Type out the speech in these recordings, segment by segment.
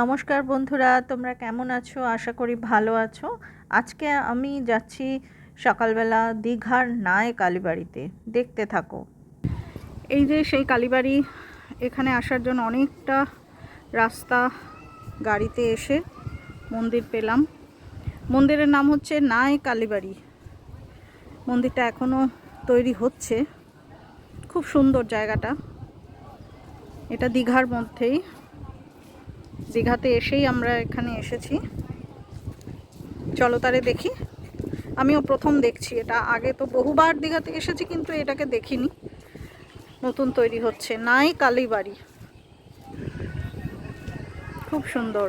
নমস্কার বন্ধুরা, তোমরা কেমন আছো? আশা করি ভালো আছো। আজকে আমি যাচ্ছি সকালবেলা দীঘার নায় কালীবাড়িতে। দেখতে থাকো। এই যে সেই কালীবাড়ি, এখানে আসার জন্য অনেকটা রাস্তা গাড়িতে এসে মন্দির পেলাম। মন্দিরের নাম হচ্ছে নায় কালীবাড়ি। মন্দিরটা এখনও তৈরি হচ্ছে। খুব সুন্দর জায়গাটা। এটা দীঘার মধ্যেই। দীঘাতে এসেই আমরা এখানে এসেছি। চলো তারে দেখি। আমিও প্রথম দেখছি এটা। আগে তো বহুবার দীঘাতে এসেছি, কিন্তু এটাকে দেখিনি। নতুন তৈরি হচ্ছে নাই কালীবাড়ি। খুব সুন্দর।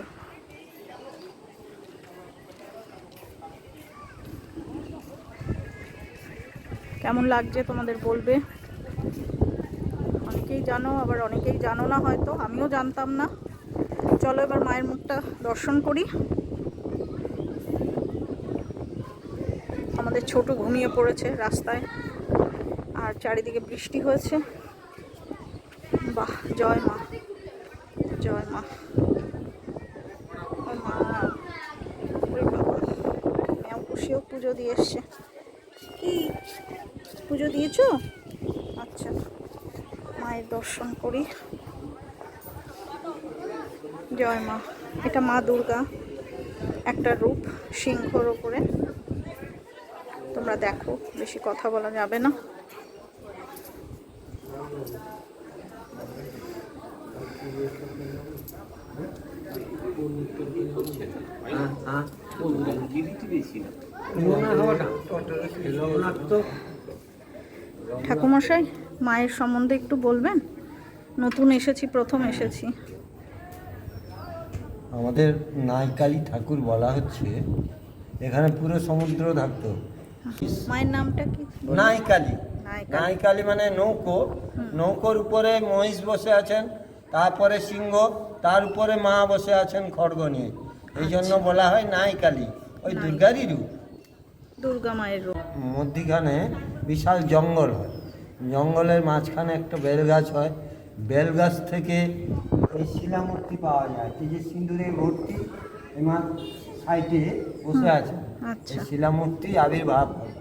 কেমন লাগছে তোমাদের বলবে। অনেকেই জানো, আবার অনেকেই জানো না, হয়তো আমিও জানতাম না। চলো এবার মায়ের মুখটা দর্শন করি। আমাদের ছোট ঘুমিয়ে পড়েছে রাস্তায়, আর চারিদিকে বৃষ্টি হয়েছে। বাহ, জয় মা, জয় মা। খুশিও পুজো দিয়ে এসছে। কি পুজো দিয়েছ? আচ্ছা, মায়ের দর্শন করি। জয় মা। এটা মা দুর্গা, একটা রূপ সিংহর ওপরে। তোমরা দেখো, বেশি কথা বলা যাবে না। ঠাকুমশাই, মায়ের সম্বন্ধে একটু বলবেন? নতুন এসেছি, প্রথম এসেছি। আমাদের নাইকালী ঠাকুর বলা হচ্ছে। এখানে পুরো সমুদ্র থাকতো। মায়ের নামটা কি? নাইকালী। নাইকালী মানে নৌকো। নৌকোর উপরে মহিষ বসে আছেন, তারপরে সিংহ, তার উপরে মা বসে আছেন খড়গ নিয়ে। এই জন্য বলা হয় নাইকালী। ওই দুর্গারই রূপ, দুর্গা মায়ের রূপ। মধ্যিখানে বিশাল জঙ্গল হয়। জঙ্গলের মাঝখানে একটা বেল গাছ হয়। বেল গাছ থেকে এই শিলামূর্তি পাওয়া যায়। এই যে সিঁদুরে ভর্তি এমার সাইডে বসে আছে। এই শিলামূর্তি আবির্ভাব হয়।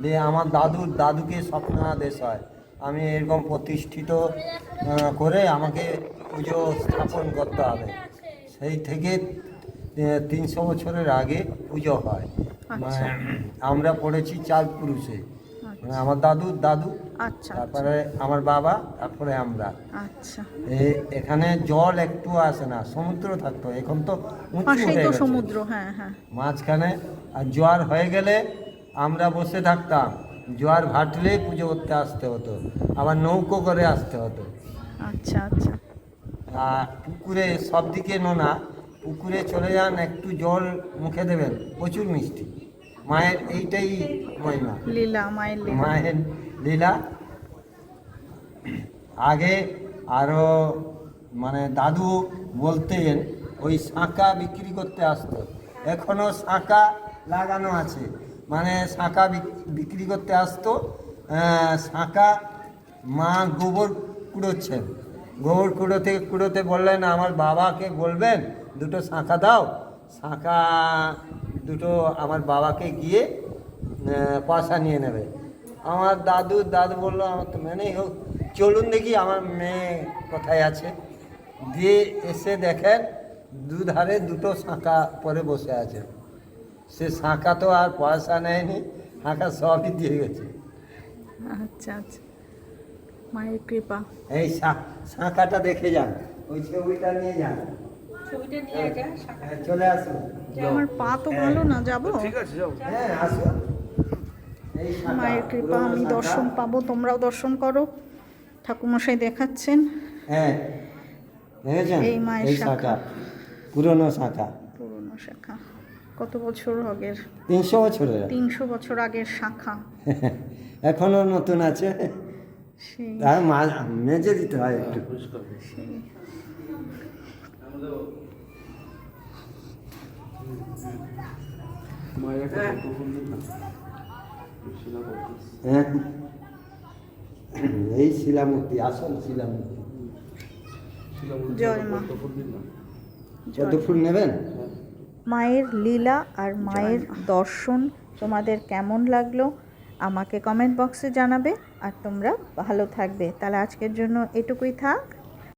দিয়ে আমার দাদুকে স্বপ্নাদেশ হয়, আমি এরকম প্রতিষ্ঠিত করে আমাকে পুজো স্থাপন করতে হবে। সেই থেকে 300 বছরের আগে পুজো হয়। আমরা পড়েছি 4 পুরুষে। আমার দাদু, তারপরে আমার বাবা, তারপরে আমরা। এখানে জল একটু আসে না, সমুদ্র থাকতো। এখন তো উঁচু হয়ে গেছে সমুদ্র। মাঝখানে আর জোয়ার হয়ে গেলে আমরা বসে থাকতাম। জোয়ার ভাটলে পুজো করতে আসতে হতো, আবার নৌকো করে আসতে হতো। আর পুকুরে সব দিকে নোনা, পুকুরে চলে যান, একটু জল মুখে দেবেন, প্রচুর মিষ্টি। মায়ের এইটাই মহিমা, লীলা, মায়ের লীলা। আগে আরও মানে দাদু বলতেন ওই শাঁখা বিক্রি করতে আসতো। এখনও শাঁখা লাগানো আছে, মানে শাঁখা বিক্রি করতে আসতো। শাঁখা মা গোবর কুড়োচ্ছেন। গোবর কুড়োতে বললেন আমার বাবাকে বলবেন দুটো শাঁখা দাও। শাঁখা দুটো আমার বাবাকে গিয়ে পয়সা নিয়ে নেবে। আমার দাদু বললো আমার তো মেনেই হোক, চলুন দেখি আমার মেয়ে কোথায় আছে। দিয়ে এসে দেখেন দুধারে দুটো শাঁখা পরে বসে আছে। সে শাঁখা তো আর পয়সা নেয়নি, শাঁখা সবই দিয়ে গেছে। আচ্ছা, মায়ের কৃপা। এই শাঁখাটা দেখে যান, ওই ছবিটা নিয়ে যান, চলে আসুন। আমার পা তো ভালো না, যাবো? ঠিক আছে, যাও। হ্যাঁ, আসুন। মায়ের কৃপা, আমি দর্শন পাবো, তোমরাও দর্শন করো। ঠাকুমশাই দেখাচ্ছেন। হ্যাঁ, দেখেছেন? এই মায়ের শাখা, পুরনো শাখা। কত বছর আগের? 300 বছরের। 300 বছর আগের শাখা। এখনো নতুন আছে। আর মেজে দিতে হয় একটু। এই শিলামূর্তি, আসল শিলামূর্তি। জয় মা। পদ্ম ফুল নেবেন? মায়ের লীলা আর মায়ের দর্শন তোমাদের কেমন লাগলো আমাকে কমেন্ট বক্সে জানাবে। আর তোমরা ভালো থাকবে। তাহলে আজকের জন্য এটুকুই থাক।